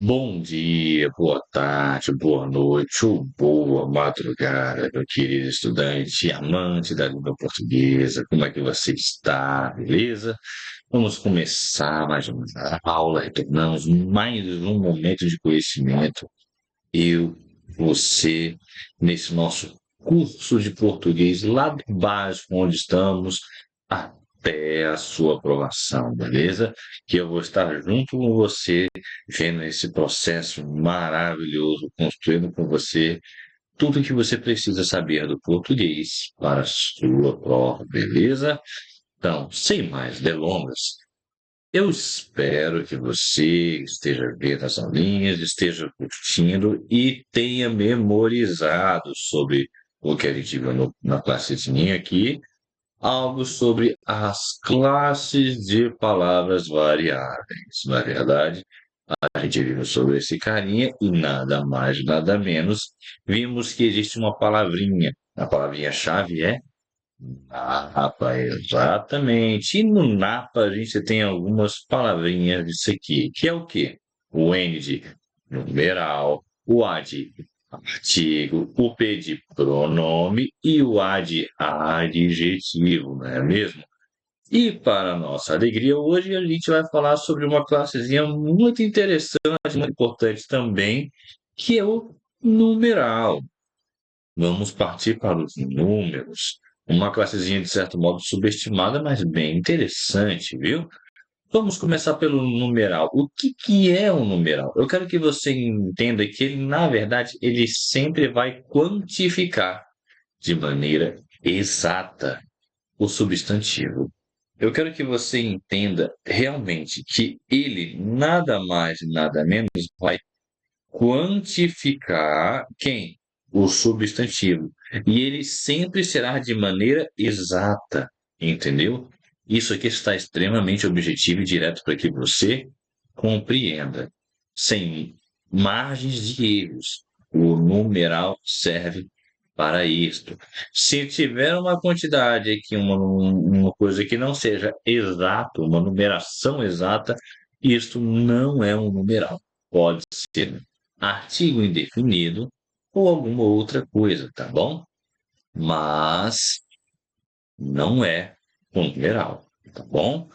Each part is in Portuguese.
Bom dia, boa tarde, boa noite ou boa madrugada, meu querido estudante, amante da língua portuguesa. Como é que você está? Beleza? Vamos começar mais uma aula, retornamos mais um momento de conhecimento. Eu, você, nesse nosso curso de português lá do básico, onde estamos, até a sua aprovação, beleza? Que eu vou estar junto com você, vendo esse processo maravilhoso, construindo com você tudo o que você precisa saber do português para a sua prova, beleza? Então, sem mais delongas, eu espero que você esteja vendo as aulinhas, esteja curtindo e tenha memorizado sobre o que a gente viu na classezinha aqui, algo sobre as classes de palavras variáveis. Na verdade, a gente viu sobre esse carinha e nada mais, nada menos, vimos que existe uma palavrinha. A palavrinha-chave é Napa, exatamente. E no Napa a gente tem algumas palavrinhas disso aqui, que é o quê? O N de numeral, o A de artigo, o P de pronome e o A de adjetivo, não é mesmo? E para nossa alegria, hoje a gente vai falar sobre uma classezinha muito interessante, muito importante também, que é o numeral. Vamos partir para os números. Uma classezinha, de certo modo, subestimada, mas bem interessante, viu? Vamos começar pelo numeral. O que que é um numeral? Eu quero que você entenda que ele, na verdade, ele sempre vai quantificar de maneira exata o substantivo. Eu quero que você entenda realmente que ele nada mais, nada menos vai quantificar quem? O substantivo. E ele sempre será de maneira exata, entendeu? Isso aqui está extremamente objetivo e direto para que você compreenda, sem margens de erros. O numeral serve para isto. Se tiver uma quantidade aqui, uma coisa que não seja exato, uma numeração exata, isto não é um numeral. Pode ser artigo indefinido ou alguma outra coisa, tá bom? Mas não é um numeral, tá bom?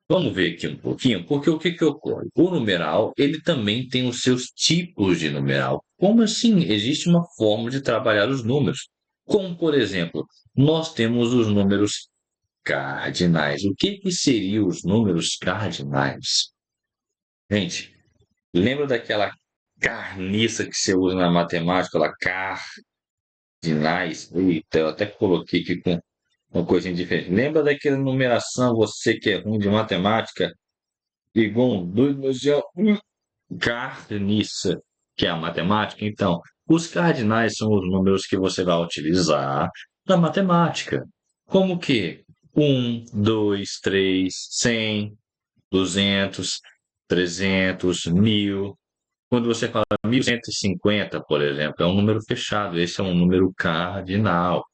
Vamos ver aqui um pouquinho, porque o que que ocorre? O numeral, ele também tem os seus tipos de numeral. Como assim? Existe uma forma de trabalhar os números. Como, por exemplo, nós temos os números cardinais. O que que seriam os números cardinais? Gente, lembra daquela carniça que você usa na matemática, aquela cardinais? Eita, eu até coloquei aqui com uma coisinha diferente. Lembra daquela numeração, você que é ruim de matemática? Igual um doido, mas é carniça, que é a matemática. Então, os cardinais são os números que você vai utilizar na matemática. Como que? 1, 2, 3, 100, 200, 300, 1000. Quando você fala 1150, por exemplo, é um número fechado, esse é um número cardinal.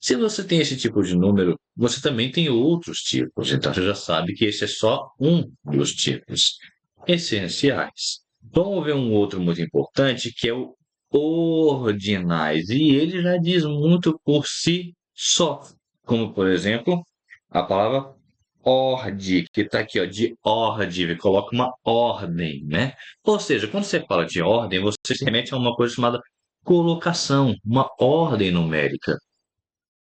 Se você tem esse tipo de número, você também tem outros tipos, então você já sabe que esse é só um dos tipos essenciais. Vamos ver um outro muito importante, que é o ordinais, e ele já diz muito por si só, como por exemplo, a palavra ordem, que está aqui, ó, de ordem, coloca uma ordem, né? Ou seja, quando você fala de ordem, você se remete a uma coisa chamada colocação, uma ordem numérica.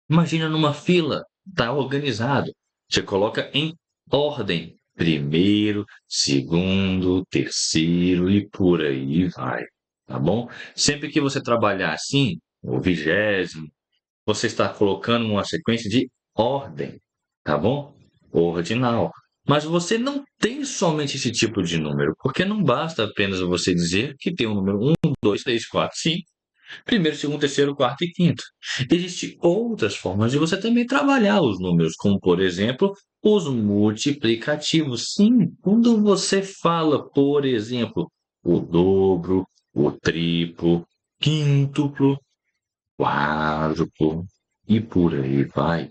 Imagina numa fila, tá organizado. Você coloca em ordem. Primeiro, segundo, terceiro e por aí vai, tá bom? Sempre que você trabalhar assim, o vigésimo, você está colocando uma sequência de ordem, tá bom? Ordinal. Mas você não tem somente esse tipo de número, porque não basta apenas você dizer que tem o número 1, 2, 3, 4, 5. Primeiro, segundo, terceiro, quarto e quinto. Existem outras formas de você também trabalhar os números, como, por exemplo, os multiplicativos. Sim, quando você fala, por exemplo, o dobro, o triplo, quíntuplo, quádruplo e por aí vai,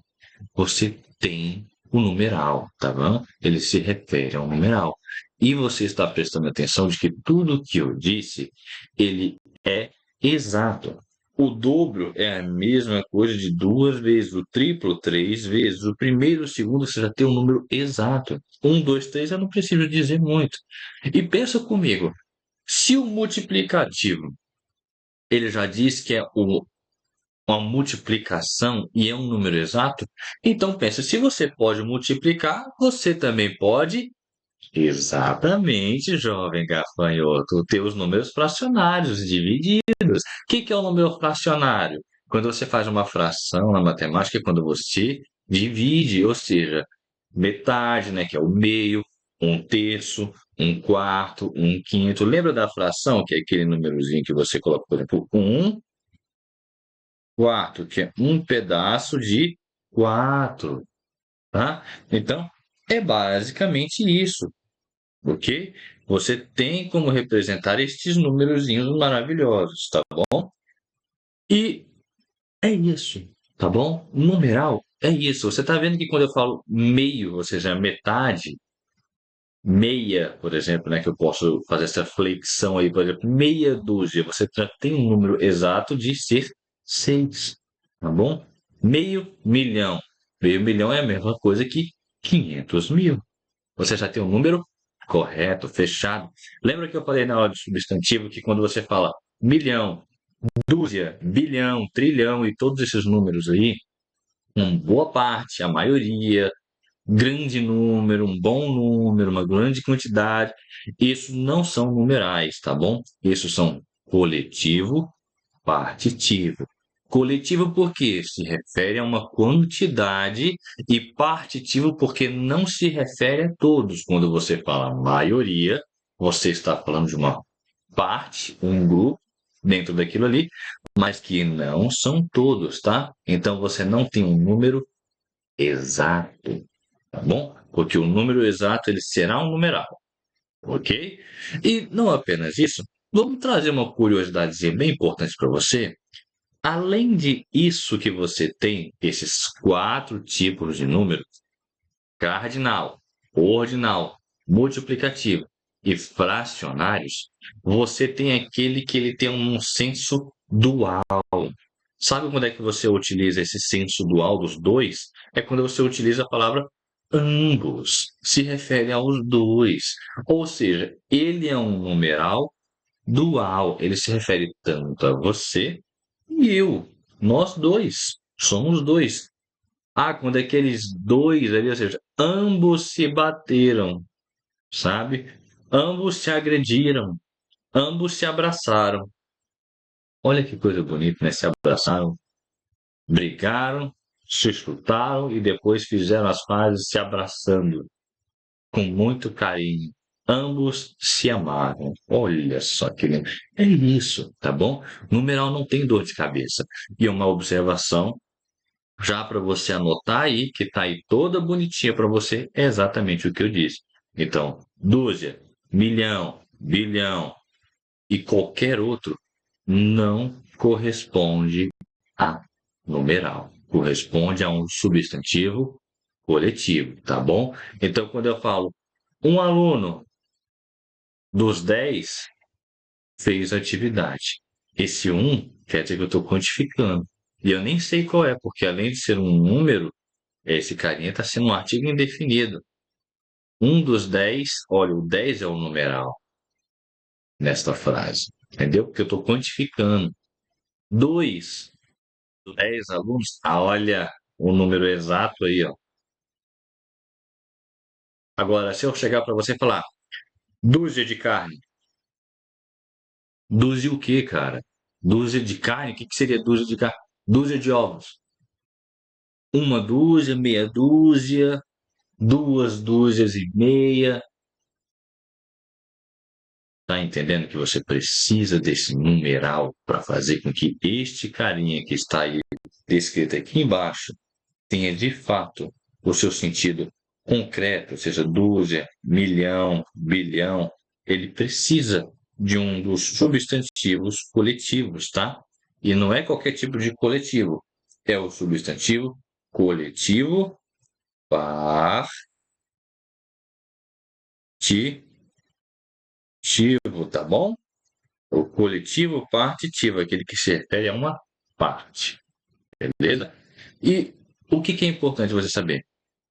você tem o numeral, tá bom? Ele se refere ao numeral. e você está prestando atenção de que tudo que eu disse, ele é exato. O dobro é a mesma coisa de 2 vezes, o triplo 3 vezes, o primeiro e o segundo você já tem um número exato. 1, 2, 3 eu não preciso dizer muito. E pensa comigo, se o multiplicativo, ele já diz que é uma multiplicação e é um número exato, então pensa, se você pode multiplicar, você também pode. Exatamente, jovem gafanhoto, ter os números fracionários divididos. O que é o número fracionário? Quando você faz uma fração na matemática, é quando você divide, ou seja, metade, né, que é o meio, um terço, um quarto, um quinto. Lembra da fração, que é aquele númerozinho que você coloca, por exemplo, um quarto, que é um pedaço de 4, tá? Então, é basicamente isso. Ok? Você tem como representar estes númerozinhos maravilhosos, tá bom? E é isso, tá bom? Numeral é isso. Você está vendo que quando eu falo meio, ou seja, metade, meia, por exemplo, né, que eu posso fazer essa flexão aí, por exemplo, meia dúzia, você já tem um número exato de ser 6, tá bom? Meio milhão. Meio milhão é a mesma coisa que 500 mil. Você já tem um número correto, fechado. Lembra que eu falei na hora do substantivo que quando você fala milhão, dúzia, bilhão, trilhão e todos esses números aí, uma boa parte, a maioria, grande número, um bom número, uma grande quantidade, isso não são numerais, tá bom? Isso são coletivo, partitivo. Coletivo porque se refere a uma quantidade e partitivo porque não se refere a todos. Quando você fala maioria, você está falando de uma parte, um grupo dentro daquilo ali, mas que não são todos, tá? Então você não tem um número exato, tá bom? Porque o número exato ele será um numeral, ok? E não apenas isso, vamos trazer uma curiosidadezinha bem importante para você. Além de isso que você tem, esses 4 tipos de número, cardinal, ordinal, multiplicativo e fracionários, você tem aquele que ele tem um senso dual. Sabe quando é que você utiliza esse senso dual dos dois? É quando você utiliza a palavra ambos, se refere aos dois. Ou seja, ele é um numeral dual, ele se refere tanto a você e eu, nós dois, somos dois. Ah, quando aqueles dois ali, ou seja, ambos se bateram, sabe? Ambos se agrediram, ambos se abraçaram. Olha que coisa bonita, né? Se abraçaram, brigaram, se chutaram e depois fizeram as pazes se abraçando com muito carinho. Ambos se amavam. Olha só que lindo. É isso, tá bom? Numeral não tem dor de cabeça. E uma observação já para você anotar aí, que está aí toda bonitinha para você, é exatamente o que eu disse. Então, dúzia, milhão, bilhão e qualquer outro não corresponde a numeral, corresponde a um substantivo coletivo, tá bom? Então, quando eu falo um aluno dos 10 fez atividade, esse um quer dizer que eu estou quantificando. E eu nem sei qual é, porque além de ser um número, esse carinha está sendo um artigo indefinido. Um dos 10, olha, o 10 é o numeral nesta frase, entendeu? Porque eu estou quantificando. 2 dos 10 alunos, olha o número exato aí, ó. Agora, se eu chegar para você e falar dúzia de carne, dúzia o quê, cara? Dúzia de carne? O que seria dúzia de carne? Dúzia de ovos. Uma dúzia, meia dúzia, 2 dúzias e meia. Tá entendendo que você precisa desse numeral para fazer com que este carinha que está aí descrito aqui embaixo tenha de fato o seu sentido concreto, ou seja, dúzia, milhão, bilhão. Ele precisa de um dos substantivos coletivos, tá? E não é qualquer tipo de coletivo, é o substantivo coletivo partitivo. coletivo, tá bom? O coletivo partitivo, aquele que se refere a uma parte, beleza? E o que é importante você saber?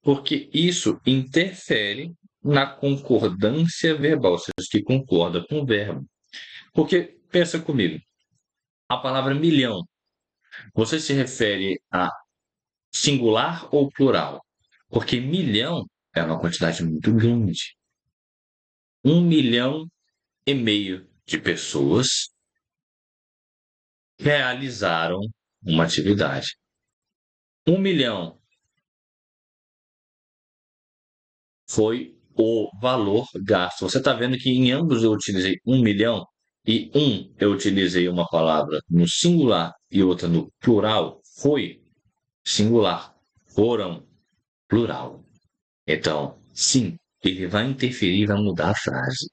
Porque isso interfere na concordância verbal, ou seja, que concorda com o verbo. Porque, pensa comigo, a palavra milhão, você se refere a singular ou plural? Porque milhão é uma quantidade muito grande. 1,5 milhão de pessoas realizaram uma atividade. 1 milhão foi o valor gasto. Você está vendo que em ambos eu utilizei 1 milhão e eu utilizei uma palavra no singular e outra no plural. Foi singular, foram plural. Então, sim, ele vai interferir e vai mudar a frase.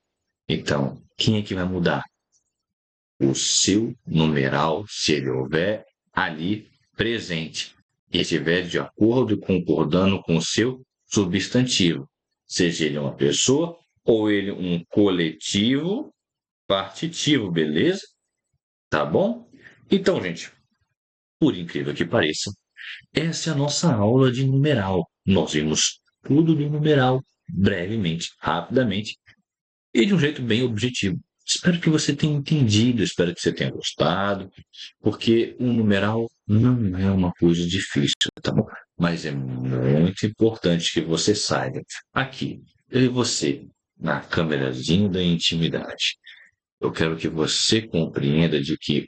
Então, quem é que vai mudar? O seu numeral, se ele houver ali presente e estiver de acordo, concordando com o seu substantivo, seja ele uma pessoa ou ele um coletivo partitivo, beleza? Tá bom? Então, gente, por incrível que pareça, essa é a nossa aula de numeral. Nós vimos tudo de numeral brevemente, rapidamente e de um jeito bem objetivo. Espero que você tenha entendido, espero que você tenha gostado, porque o numeral não é uma coisa difícil, tá bom? Mas é muito importante que você saiba. Aqui, eu e você, na câmerazinha da intimidade, eu quero que você compreenda de que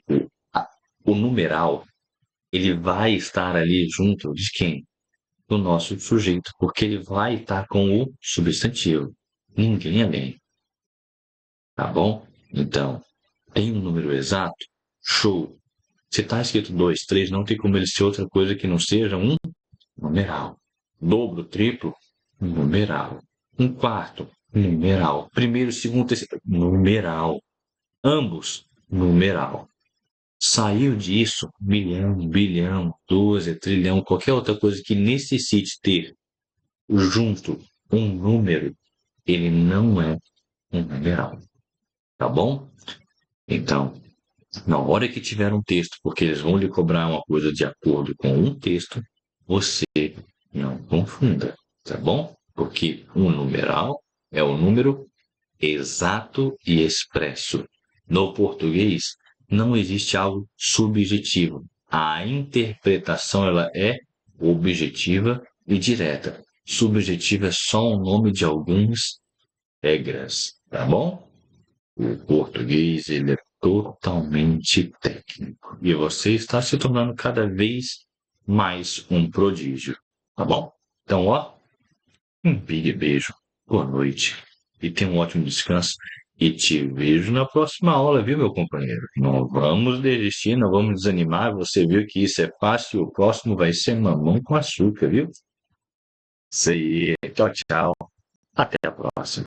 o numeral, ele vai estar ali junto de quem? Do nosso sujeito, porque ele vai estar com o substantivo. Ninguém além. Tá bom? Então, tem um número exato? Show! Se está escrito 2, 3, não tem como ele ser outra coisa que não seja um numeral. Dobro, triplo, numeral. Um quarto, numeral. Primeiro, segundo, terceiro, numeral. Ambos, numeral. Saiu disso, milhão, bilhão, 12, trilhão, qualquer outra coisa que necessite ter junto um número, ele não é um numeral. Tá bom? Então, na hora que tiver um texto, porque eles vão lhe cobrar uma coisa de acordo com um texto, você não confunda, tá bom? Porque um numeral é o número exato e expresso. No português, não existe algo subjetivo. A interpretação ela é objetiva e direta. Subjetiva é só um nome de algumas regras, tá bom? O português ele é totalmente técnico e você está se tornando cada vez mais um prodígio, tá bom? Então, ó, um big beijo, boa noite e tenha um ótimo descanso e te vejo na próxima aula, viu, meu companheiro? Não vamos desistir, não vamos desanimar. Você viu que isso é fácil, o próximo vai ser mamão com açúcar, viu? Isso aí, tchau, tchau, até a próxima.